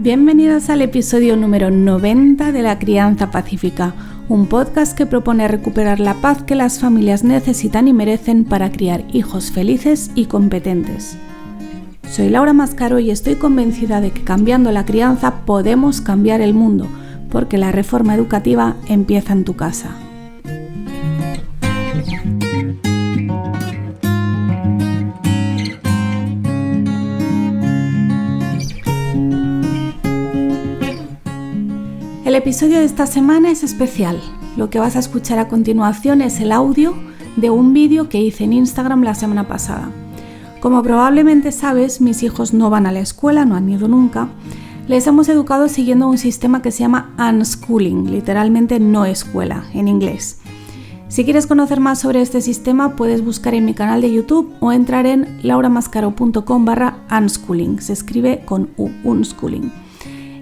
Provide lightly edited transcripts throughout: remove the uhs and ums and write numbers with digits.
Bienvenidos al episodio número 90 de La Crianza Pacífica, un podcast que propone recuperar la paz que las familias necesitan y merecen para criar hijos felices y competentes. Soy Laura Mascaro y estoy convencida de que cambiando la crianza podemos cambiar el mundo, porque la reforma educativa empieza en tu casa. El episodio de esta semana es especial. Lo que vas a escuchar a continuación es el audio de un vídeo que hice en Instagram la semana pasada. Como probablemente sabes, mis hijos no van a la escuela, no han ido nunca. Les hemos educado siguiendo un sistema que se llama unschooling, literalmente no escuela, en inglés. Si quieres conocer más sobre este sistema, puedes buscar en mi canal de YouTube o entrar en lauramascaro.com/unschooling. Se escribe con U, unschooling.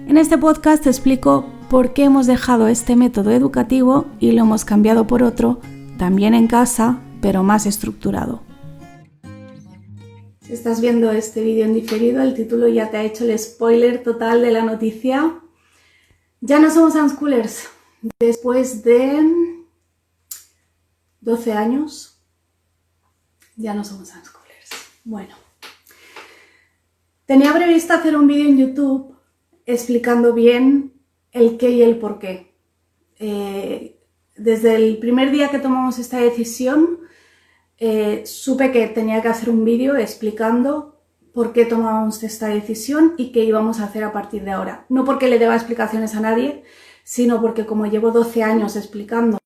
En este podcast te explico por qué hemos dejado este método educativo y lo hemos cambiado por otro, también en casa, pero más estructurado. Si estás viendo este vídeo en diferido, el título ya te ha hecho el spoiler total de la noticia. Ya no somos unschoolers. Después de 12 años, ya no somos unschoolers. Bueno, tenía previsto hacer un vídeo en YouTube explicando bien el qué y el por qué. Desde el primer día que tomamos esta decisión, supe que tenía que hacer un vídeo explicando por qué tomábamos esta decisión y qué íbamos a hacer a partir de ahora. No porque le deba explicaciones a nadie, sino porque como llevo 12 años explicando,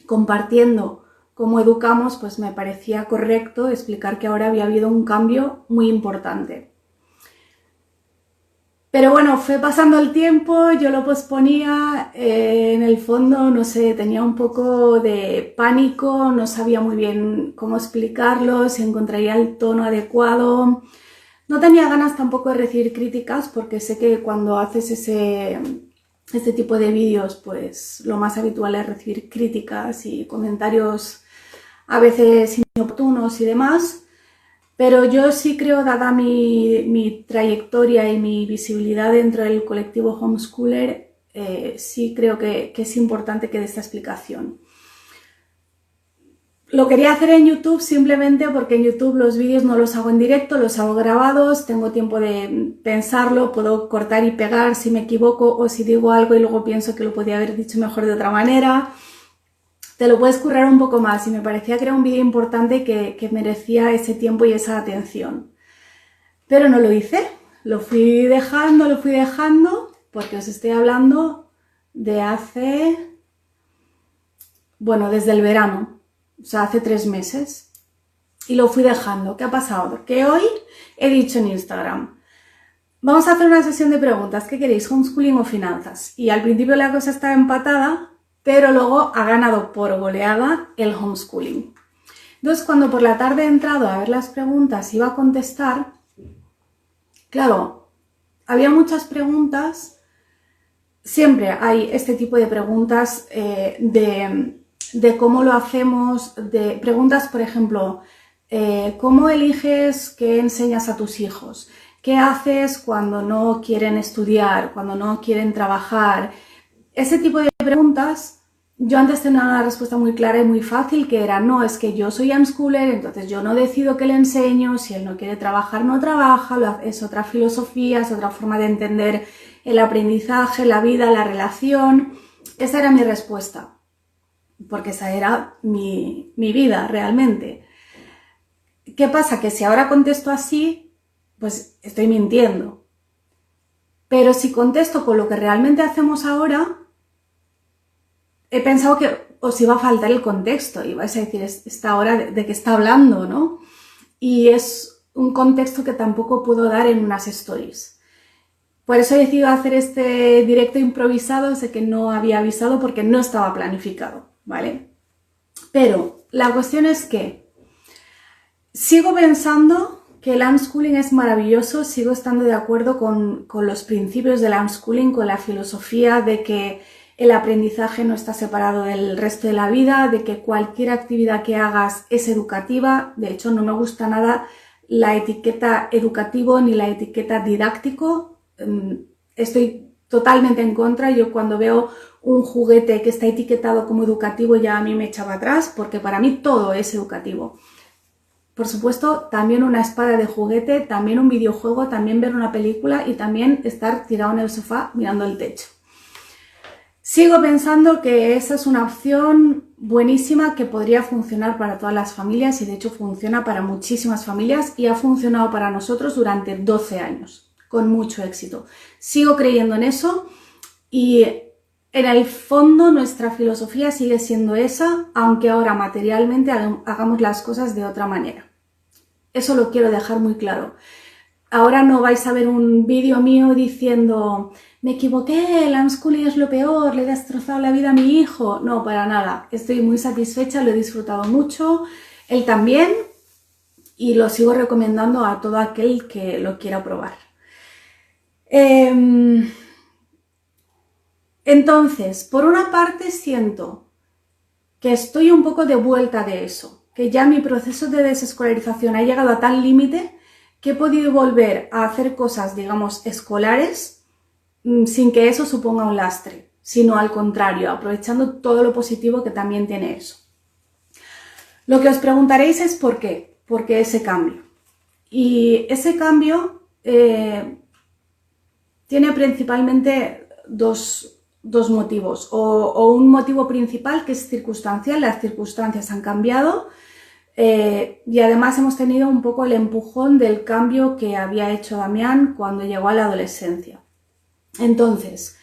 compartiendo cómo educamos, pues me parecía correcto explicar que ahora había habido un cambio muy importante. Pero bueno, fue pasando el tiempo, yo lo posponía, en el fondo, no sé, tenía un poco de pánico, no sabía muy bien cómo explicarlo, si encontraría el tono adecuado. No tenía ganas tampoco de recibir críticas, porque sé que cuando haces este tipo de vídeos, pues lo más habitual es recibir críticas y comentarios a veces inoportunos y demás. Pero yo sí creo, dada mi trayectoria y mi visibilidad dentro del colectivo homeschooler, sí creo que es importante que dé esta explicación. Lo quería hacer en YouTube simplemente porque en YouTube los vídeos no los hago en directo, los hago grabados, tengo tiempo de pensarlo, puedo cortar y pegar si me equivoco o si digo algo y luego pienso que lo podía haber dicho mejor de otra manera. Te lo puedes currar un poco más y me parecía que era un vídeo importante que merecía ese tiempo y esa atención. Pero no lo hice, lo fui dejando, porque os estoy hablando de desde el verano, o sea, hace 3 meses. Y lo fui dejando. ¿Qué ha pasado? Que hoy he dicho en Instagram, vamos a hacer una sesión de preguntas, ¿qué queréis, homeschooling o finanzas? Y al principio la cosa estaba empatada, pero luego ha ganado por goleada el homeschooling. Entonces, cuando por la tarde he entrado a ver las preguntas, iba a contestar, claro, había muchas preguntas, siempre hay este tipo de preguntas de cómo lo hacemos, de preguntas, por ejemplo, ¿cómo eliges qué enseñas a tus hijos? ¿Qué haces cuando no quieren estudiar, cuando no quieren trabajar? Ese tipo de preguntas, yo antes tenía una respuesta muy clara y muy fácil, que era, no, es que yo soy unschooler, entonces yo no decido qué le enseño, si él no quiere trabajar, no trabaja, es otra filosofía, es otra forma de entender el aprendizaje, la vida, la relación. Esa era mi respuesta, porque esa era mi vida realmente. ¿Qué pasa? Que si ahora contesto así, pues estoy mintiendo. Pero si contesto con lo que realmente hacemos ahora, he pensado que os iba a faltar el contexto y vais a decir, esta hora de qué está hablando, ¿no? Y es un contexto que tampoco puedo dar en unas stories. Por eso he decidido hacer este directo improvisado, sé que no había avisado porque no estaba planificado, ¿vale? Pero la cuestión es que sigo pensando que el unschooling es maravilloso, sigo estando de acuerdo con los principios del unschooling, con la filosofía de que el aprendizaje no está separado del resto de la vida, de que cualquier actividad que hagas es educativa. De hecho, no me gusta nada la etiqueta educativo ni la etiqueta didáctico. estoy totalmente en contra. Yo cuando veo un juguete que está etiquetado como educativo ya a mí me echaba atrás, porque para mí todo es educativo. Por supuesto, también una espada de juguete, también un videojuego, también ver una película y también estar tirado en el sofá mirando el techo. Sigo pensando que esa es una opción buenísima que podría funcionar para todas las familias y de hecho funciona para muchísimas familias y ha funcionado para nosotros durante 12 años, con mucho éxito. Sigo creyendo en eso y en el fondo nuestra filosofía sigue siendo esa, aunque ahora materialmente hagamos las cosas de otra manera. Eso lo quiero dejar muy claro. Ahora no vais a ver un vídeo mío diciendo me equivoqué, el unschooling es lo peor, le he destrozado la vida a mi hijo. No, para nada. Estoy muy satisfecha, lo he disfrutado mucho, él también, y lo sigo recomendando a todo aquel que lo quiera probar. Entonces, por una parte siento que estoy un poco de vuelta de eso, que ya mi proceso de desescolarización ha llegado a tal límite que he podido volver a hacer cosas, digamos, escolares sin que eso suponga un lastre, sino al contrario, aprovechando todo lo positivo que también tiene eso. Lo que os preguntaréis es ¿por qué? ¿Por qué ese cambio? Y ese cambio tiene principalmente dos motivos, o un motivo principal que es circunstancial. Las circunstancias han cambiado y además hemos tenido un poco el empujón del cambio que había hecho Damián cuando llegó a la adolescencia. Entonces,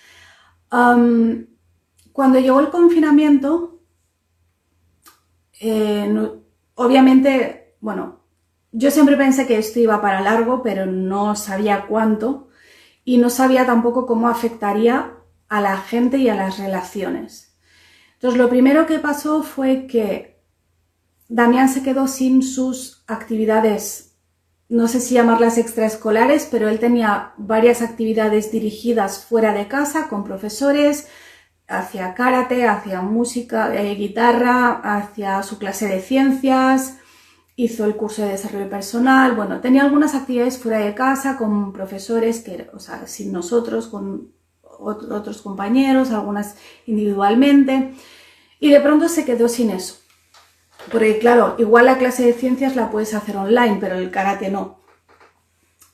cuando llegó el confinamiento, obviamente, bueno, yo siempre pensé que esto iba para largo, pero no sabía cuánto y no sabía tampoco cómo afectaría a la gente y a las relaciones. Entonces, lo primero que pasó fue que Damián se quedó sin sus actividades, no sé si llamarlas extraescolares, pero él tenía varias actividades dirigidas fuera de casa con profesores, hacia karate, hacia música, guitarra, hacia su clase de ciencias, hizo el curso de desarrollo personal, bueno, tenía algunas actividades fuera de casa con profesores, o sea, sin nosotros, con otros compañeros, algunas individualmente, y de pronto se quedó sin eso. Porque claro, igual la clase de ciencias la puedes hacer online, pero el karate no.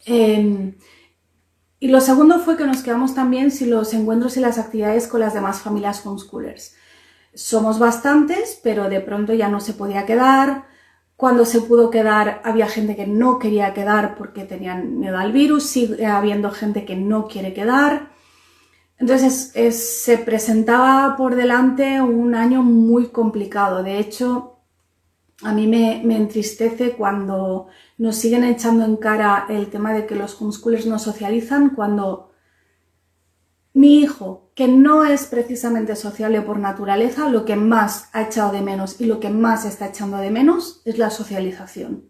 Y lo segundo fue que nos quedamos también sin los encuentros y las actividades con las demás familias homeschoolers. Somos bastantes, pero de pronto ya no se podía quedar. Cuando se pudo quedar había gente que no quería quedar porque tenían miedo al virus, sigue habiendo gente que no quiere quedar. Entonces se presentaba por delante un año muy complicado. De hecho, a mí me entristece cuando nos siguen echando en cara el tema de que los homeschoolers no socializan, cuando mi hijo, que no es precisamente sociable por naturaleza, lo que más ha echado de menos y lo que más está echando de menos es la socialización.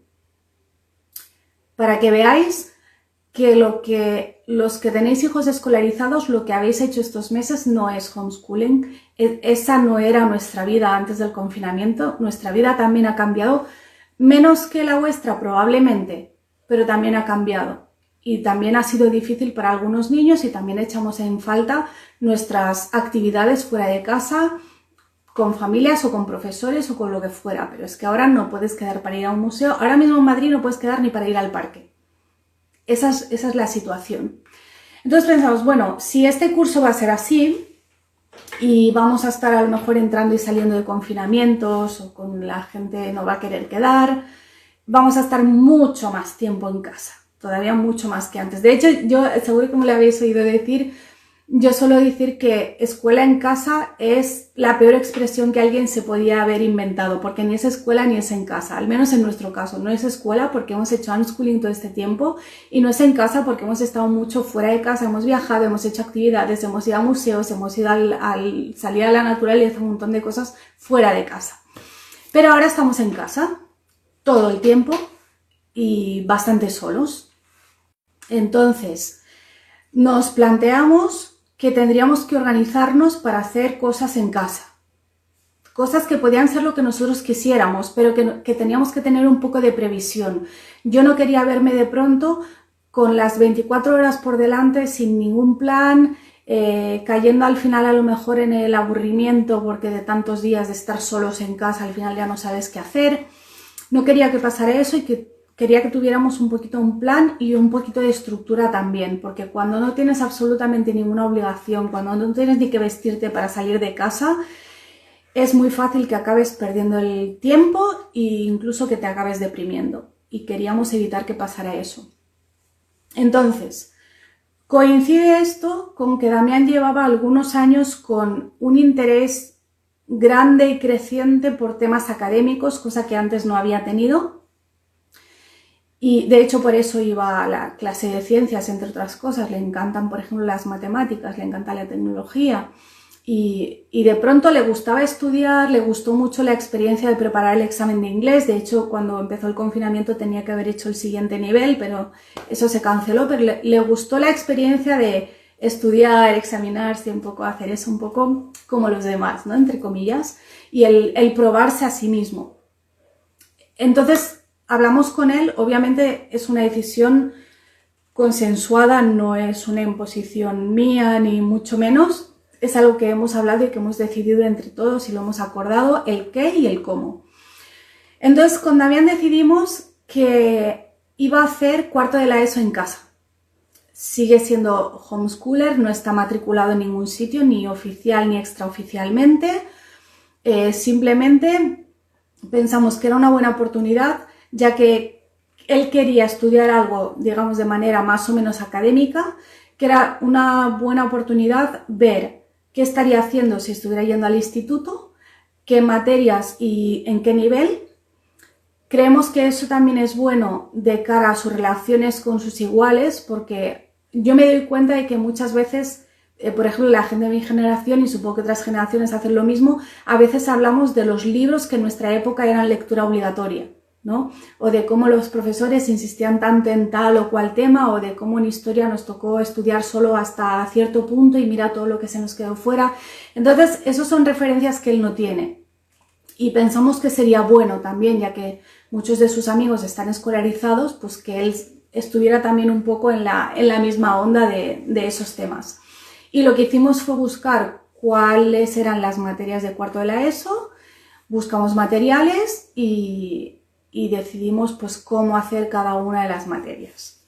Para que veáis que los que tenéis hijos escolarizados, lo que habéis hecho estos meses no es homeschooling. Esa no era nuestra vida antes del confinamiento. Nuestra vida también ha cambiado, menos que la vuestra probablemente, pero también ha cambiado. Y también ha sido difícil para algunos niños y también echamos en falta nuestras actividades fuera de casa, con familias o con profesores o con lo que fuera. Pero es que ahora no puedes quedar para ir a un museo. Ahora mismo en Madrid no puedes quedar ni para ir al parque. Esa es la situación. Entonces pensamos, bueno, si este curso va a ser así y vamos a estar a lo mejor entrando y saliendo de confinamientos o con la gente no va a querer quedar, vamos a estar mucho más tiempo en casa, todavía mucho más que antes. De hecho, yo seguro que me lo habéis oído decir, yo suelo decir que escuela en casa es la peor expresión que alguien se podía haber inventado, porque ni es escuela ni es en casa, al menos en nuestro caso. No es escuela porque hemos hecho unschooling todo este tiempo y no es en casa porque hemos estado mucho fuera de casa, hemos viajado, hemos hecho actividades, hemos ido a museos, hemos ido al salir a la naturaleza, un montón de cosas fuera de casa. Pero ahora estamos en casa todo el tiempo y bastante solos. Entonces, nos planteamos que tendríamos que organizarnos para hacer cosas en casa. Cosas que podían ser lo que nosotros quisiéramos, pero que teníamos que tener un poco de previsión. Yo no quería verme de pronto con las 24 horas por delante, sin ningún plan, cayendo al final a lo mejor en el aburrimiento porque de tantos días de estar solos en casa al final ya no sabes qué hacer. No quería que pasara eso y quería que tuviéramos un poquito un plan y un poquito de estructura también, porque cuando no tienes absolutamente ninguna obligación, cuando no tienes ni que vestirte para salir de casa, es muy fácil que acabes perdiendo el tiempo e incluso que te acabes deprimiendo. Y queríamos evitar que pasara eso. Entonces, coincide esto con que Damián llevaba algunos años con un interés grande y creciente por temas académicos, cosa que antes no había tenido. Y de hecho por eso iba a la clase de ciencias, entre otras cosas. Le encantan, por ejemplo, las matemáticas, le encanta la tecnología. Y de pronto le gustaba estudiar, le gustó mucho la experiencia de preparar el examen de inglés. De hecho, cuando empezó el confinamiento tenía que haber hecho el siguiente nivel, pero eso se canceló. Pero le gustó la experiencia de estudiar, examinarse, un poco hacer eso, un poco como los demás, ¿no? Entre comillas, y el probarse a sí mismo. Entonces, hablamos con él, obviamente es una decisión consensuada, no es una imposición mía ni mucho menos. Es algo que hemos hablado y que hemos decidido entre todos y lo hemos acordado, el qué y el cómo. Entonces, con Damián decidimos que iba a hacer cuarto de la ESO en casa. Sigue siendo homeschooler, no está matriculado en ningún sitio, ni oficial ni extraoficialmente. Simplemente pensamos que era una buena oportunidad, ya que él quería estudiar algo, digamos, de manera más o menos académica, que era una buena oportunidad ver qué estaría haciendo si estuviera yendo al instituto, qué materias y en qué nivel. Creemos que eso también es bueno de cara a sus relaciones con sus iguales, porque yo me doy cuenta de que muchas veces, por ejemplo, la gente de mi generación, y supongo que otras generaciones hacen lo mismo, a veces hablamos de los libros que en nuestra época eran lectura obligatoria, ¿no? O de cómo los profesores insistían tanto en tal o cual tema, o de cómo en historia nos tocó estudiar solo hasta cierto punto y mira todo lo que se nos quedó fuera. Entonces, esas son referencias que él no tiene. Y pensamos que sería bueno también, ya que muchos de sus amigos están escolarizados, pues que él estuviera también un poco en la misma onda de esos temas. Y lo que hicimos fue buscar cuáles eran las materias de cuarto de la ESO, buscamos materiales y decidimos pues cómo hacer cada una de las materias.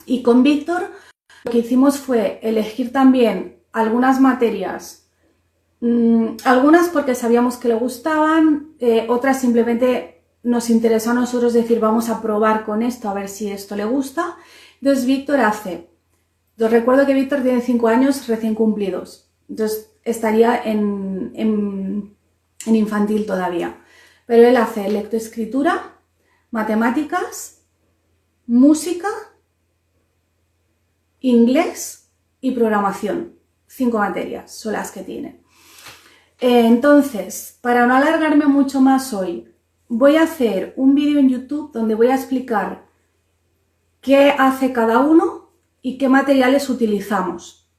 Y con Víctor lo que hicimos fue elegir también algunas materias, algunas porque sabíamos que le gustaban, otras simplemente nos interesó a nosotros decir vamos a probar con esto a ver si esto le gusta. Entonces Víctor os recuerdo que Víctor tiene 5 años recién cumplidos, entonces estaría en infantil todavía, pero él hace lectoescritura, matemáticas, música, inglés y programación. 5 materias son las que tiene. Entonces, para no alargarme mucho más hoy, voy a hacer un vídeo en YouTube donde voy a explicar qué hace cada uno y qué materiales utilizamos.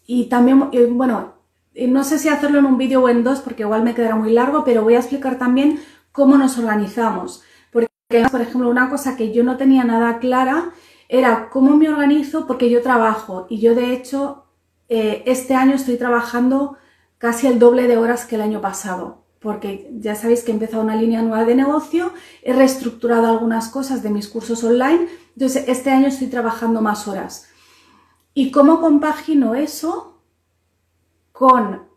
Y también, bueno, no sé si hacerlo en un vídeo o en 2 porque igual me quedará muy largo, pero voy a explicar también cómo nos organizamos. Porque, por ejemplo, una cosa que yo no tenía nada clara era cómo me organizo, porque yo trabajo y yo de hecho este año estoy trabajando casi el doble de horas que el año pasado, porque ya sabéis que he empezado una línea nueva de negocio, he reestructurado algunas cosas de mis cursos online, entonces este año estoy trabajando más horas. ¿Y cómo compagino eso con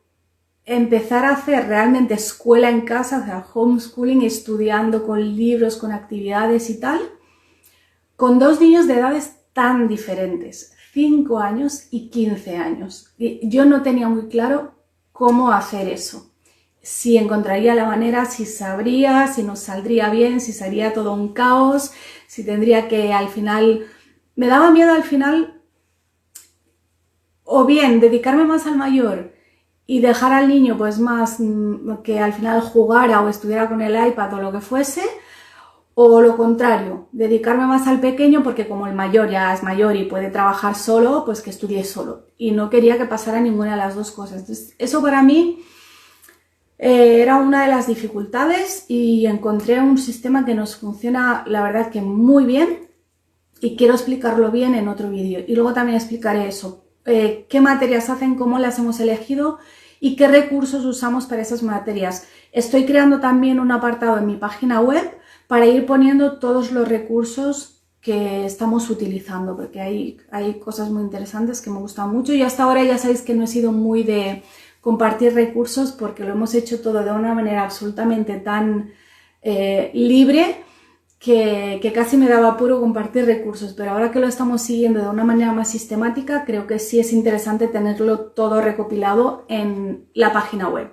empezar a hacer realmente escuela en casa, o sea, homeschooling, estudiando con libros, con actividades y tal, con 2 niños de edades tan diferentes, 5 años y 15 años? Y yo no tenía muy claro cómo hacer eso, si encontraría la manera, si sabría, si nos saldría bien, si sería todo un caos, si tendría que al final... Me daba miedo al final o bien dedicarme más al mayor y dejar al niño pues más que al final jugara o estuviera con el iPad o lo que fuese, o lo contrario, dedicarme más al pequeño porque como el mayor ya es mayor y puede trabajar solo, pues que estudie solo. Y no quería que pasara ninguna de las dos cosas. Entonces, eso para mí era una de las dificultades y encontré un sistema que nos funciona, la verdad, que muy bien. y quiero explicarlo bien en otro vídeo. Y luego también explicaré eso, qué materias hacen, cómo las hemos elegido y qué recursos usamos para esas materias. Estoy creando también un apartado en mi página web para ir poniendo todos los recursos que estamos utilizando, porque hay cosas muy interesantes que me gustan mucho, y hasta ahora ya sabéis que no he sido muy de compartir recursos porque lo hemos hecho todo de una manera absolutamente tan libre que casi me daba apuro compartir recursos, pero ahora que lo estamos siguiendo de una manera más sistemática, creo que sí es interesante tenerlo todo recopilado en la página web.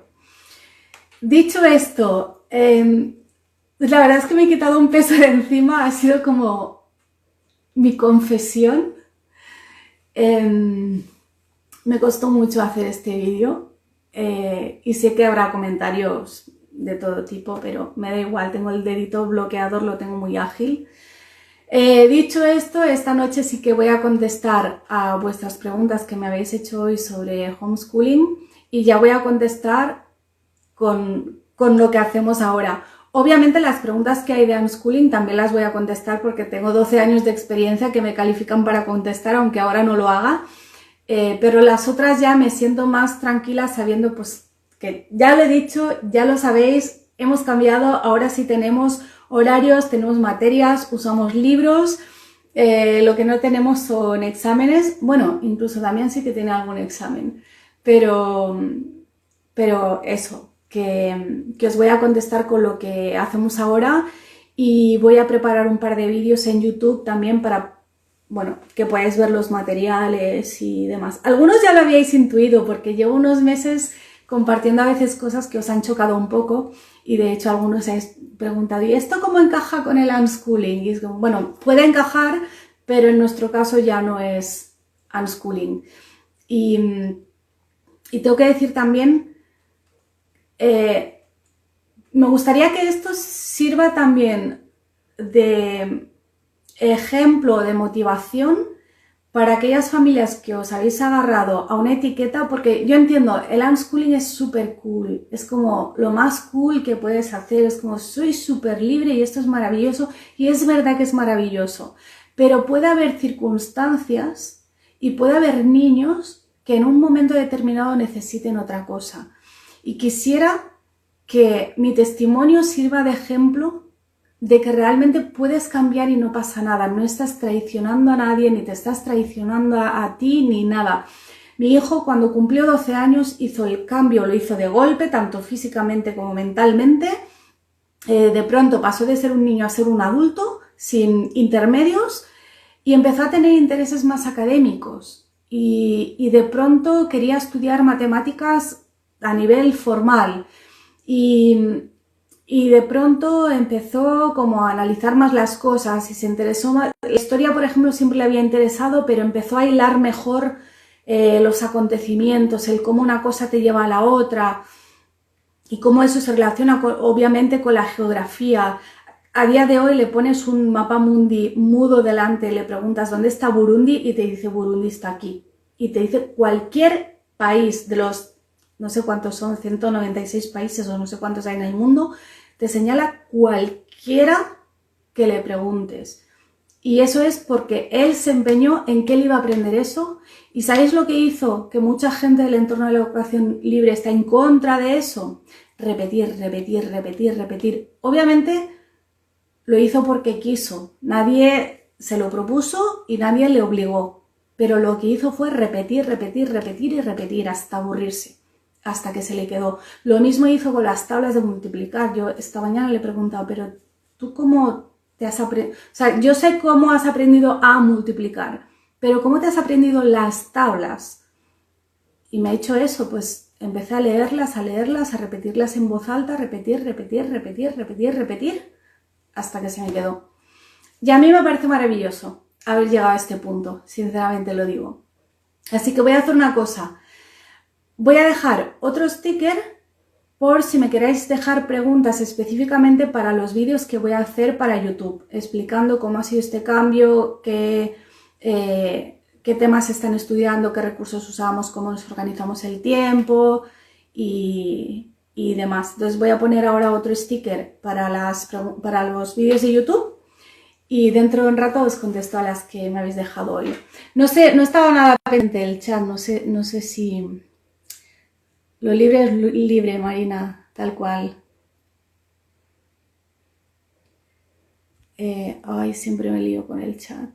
Dicho esto, la verdad es que me he quitado un peso de encima, ha sido como mi confesión. Me costó mucho hacer este vídeo y sé que habrá comentarios de todo tipo, pero me da igual, tengo el dedito bloqueador, lo tengo muy ágil. Dicho esto, esta noche sí que voy a contestar a vuestras preguntas que me habéis hecho hoy sobre homeschooling, y ya voy a contestar con lo que hacemos ahora. Obviamente las preguntas que hay de unschooling también las voy a contestar porque tengo 12 años de experiencia que me califican para contestar, aunque ahora no lo haga. Pero las otras ya me siento más tranquila sabiendo pues que ya lo he dicho, ya lo sabéis, hemos cambiado, ahora sí tenemos horarios, tenemos materias, usamos libros, lo que no tenemos son exámenes, bueno, incluso también sí que tiene algún examen, pero eso, que os voy a contestar con lo que hacemos ahora, y voy a preparar un par de vídeos en YouTube también para, bueno, que podáis ver los materiales y demás. Algunos ya lo habíais intuido porque llevo unos meses compartiendo a veces cosas que os han chocado un poco, y de hecho algunos habéis preguntado, ¿y esto cómo encaja con el unschooling? Y es como, bueno, puede encajar, pero en nuestro caso ya no es unschooling. Y tengo que decir también, me gustaría que esto sirva también de ejemplo, de motivación para aquellas familias que os habéis agarrado a una etiqueta, porque yo entiendo, el unschooling es súper cool, es como lo más cool que puedes hacer, es como soy súper libre y esto es maravilloso, y es verdad que es maravilloso, pero puede haber circunstancias y puede haber niños que en un momento determinado necesiten otra cosa, y quisiera que mi testimonio sirva de ejemplo de que realmente puedes cambiar y no pasa nada, no estás traicionando a nadie, ni te estás traicionando a ti, ni nada. Mi hijo cuando cumplió 12 años hizo el cambio, lo hizo de golpe, tanto físicamente como mentalmente. De pronto pasó de ser un niño a ser un adulto, sin intermedios, y empezó a tener intereses más académicos. Y de pronto quería estudiar matemáticas a nivel formal. Y de pronto empezó como a analizar más las cosas y se interesó más. La historia, por ejemplo, siempre le había interesado, pero empezó a hilar mejor los acontecimientos, el cómo una cosa te lleva a la otra y cómo eso se relaciona obviamente con la geografía. A día de hoy le pones un mapa mundi mudo delante, le preguntas ¿dónde está Burundi? Y te dice Burundi está aquí. Y te dice cualquier país de los no sé cuántos son, 196 países o no sé cuántos hay en el mundo, te señala cualquiera que le preguntes. Y eso es porque él se empeñó en que él iba a aprender eso. ¿Y sabéis lo que hizo? Que mucha gente del entorno de la educación libre está en contra de eso. Repetir, repetir, repetir, repetir. Obviamente lo hizo porque quiso. Nadie se lo propuso y nadie le obligó. Pero lo que hizo fue repetir, repetir, repetir y repetir hasta aburrirse, hasta que se le quedó. Lo mismo hizo con las tablas de multiplicar. Yo esta mañana le he preguntado, pero ¿tú cómo te has aprendido? O sea, yo sé cómo has aprendido a multiplicar, pero ¿cómo te has aprendido las tablas? Y me ha dicho eso, pues empecé a leerlas, a repetirlas en voz alta, repetir, repetir, repetir, repetir, repetir, hasta que se me quedó. Y a mí me parece maravilloso haber llegado a este punto, sinceramente lo digo. Así que voy a hacer una cosa. Voy a dejar otro sticker por si me queréis dejar preguntas específicamente para los vídeos que voy a hacer para YouTube, explicando cómo ha sido este cambio, qué temas están estudiando, qué recursos usamos, cómo nos organizamos el tiempo y demás. Entonces voy a poner ahora otro sticker para los vídeos de YouTube y dentro de un rato os contesto a las que me habéis dejado hoy. No sé, no estaba nada pendiente del chat, no sé si... Lo libre es libre, Marina, tal cual. Ay, siempre me lío con el chat.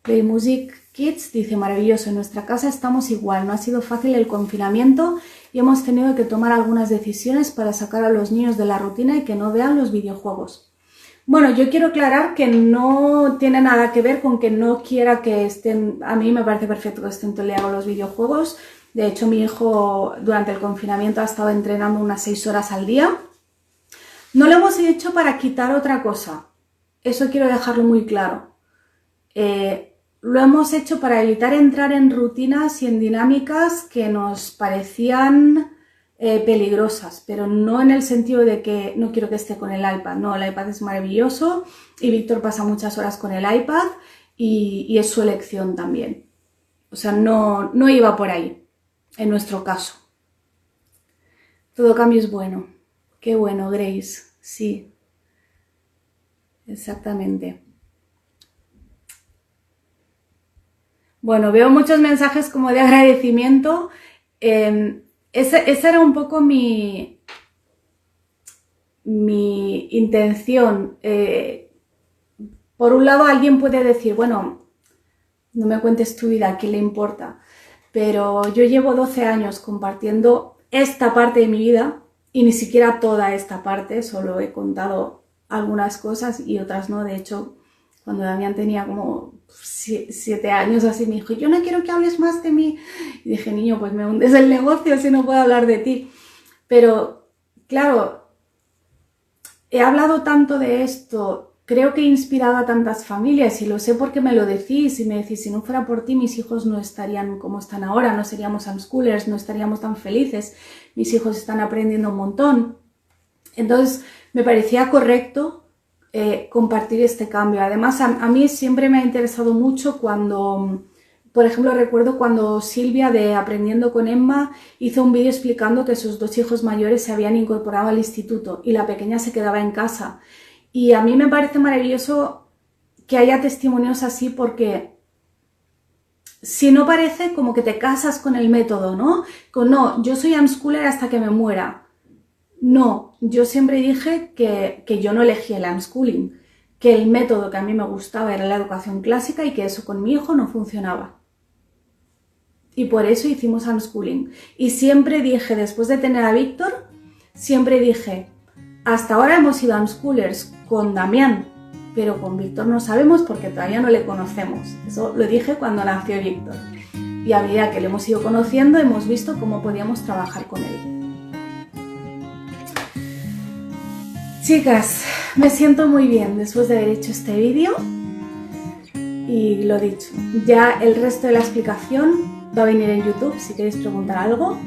Play Music Kids dice, maravilloso, en nuestra casa estamos igual, no ha sido fácil el confinamiento y hemos tenido que tomar algunas decisiones para sacar a los niños de la rutina y que no vean los videojuegos. Bueno, yo quiero aclarar que no tiene nada que ver con que no quiera que estén, a mí me parece perfecto que estén todo el día con los videojuegos. De hecho, mi hijo durante el confinamiento ha estado entrenando unas 6 horas al día. No lo hemos hecho para quitar otra cosa, eso quiero dejarlo muy claro. Lo hemos hecho para evitar entrar en rutinas y en dinámicas que nos parecían peligrosas, pero no en el sentido de que no quiero que esté con el iPad. No, el iPad es maravilloso y Víctor pasa muchas horas con el iPad y es su elección también. O sea, no iba por ahí, en nuestro caso. Todo cambio es bueno. Qué bueno, Grace. Sí, exactamente. Bueno, veo muchos mensajes como de agradecimiento. Esa era un poco mi intención. Por un lado, alguien puede decir, bueno, no me cuentes tu vida, ¿a quién le importa? Pero yo llevo 12 años compartiendo esta parte de mi vida y ni siquiera toda esta parte, solo he contado algunas cosas y otras no. De hecho, cuando Damián tenía como 7 años así, me dijo, yo no quiero que hables más de mí. Y dije, niño, pues me hundes el negocio si no puedo hablar de ti. Pero, claro, he hablado tanto de esto, creo que he inspirado a tantas familias y lo sé porque me lo decís y me decís, si no fuera por ti mis hijos no estarían como están ahora, no seríamos unschoolers, no estaríamos tan felices, mis hijos están aprendiendo un montón. Entonces me parecía correcto compartir este cambio. Además a mí siempre me ha interesado mucho cuando, por ejemplo, recuerdo cuando Silvia de Aprendiendo con Emma hizo un vídeo explicando que sus 2 hijos mayores se habían incorporado al instituto y la pequeña se quedaba en casa. Y a mí me parece maravilloso que haya testimonios así porque si no parece como que te casas con el método, ¿no? No, yo soy unschooler hasta que me muera. No, yo siempre dije que yo no elegí el unschooling, que el método que a mí me gustaba era la educación clásica y que eso con mi hijo no funcionaba. Y por eso hicimos unschooling. Y siempre dije, después de tener a Víctor, siempre dije, hasta ahora hemos sido unschoolers con Damián, pero con Víctor no sabemos porque todavía no le conocemos. Eso lo dije cuando nació Víctor. Y a medida que le hemos ido conociendo, hemos visto cómo podíamos trabajar con él. Chicas, me siento muy bien después de haber hecho este vídeo. Y lo dicho, ya el resto de la explicación va a venir en YouTube si queréis preguntar algo.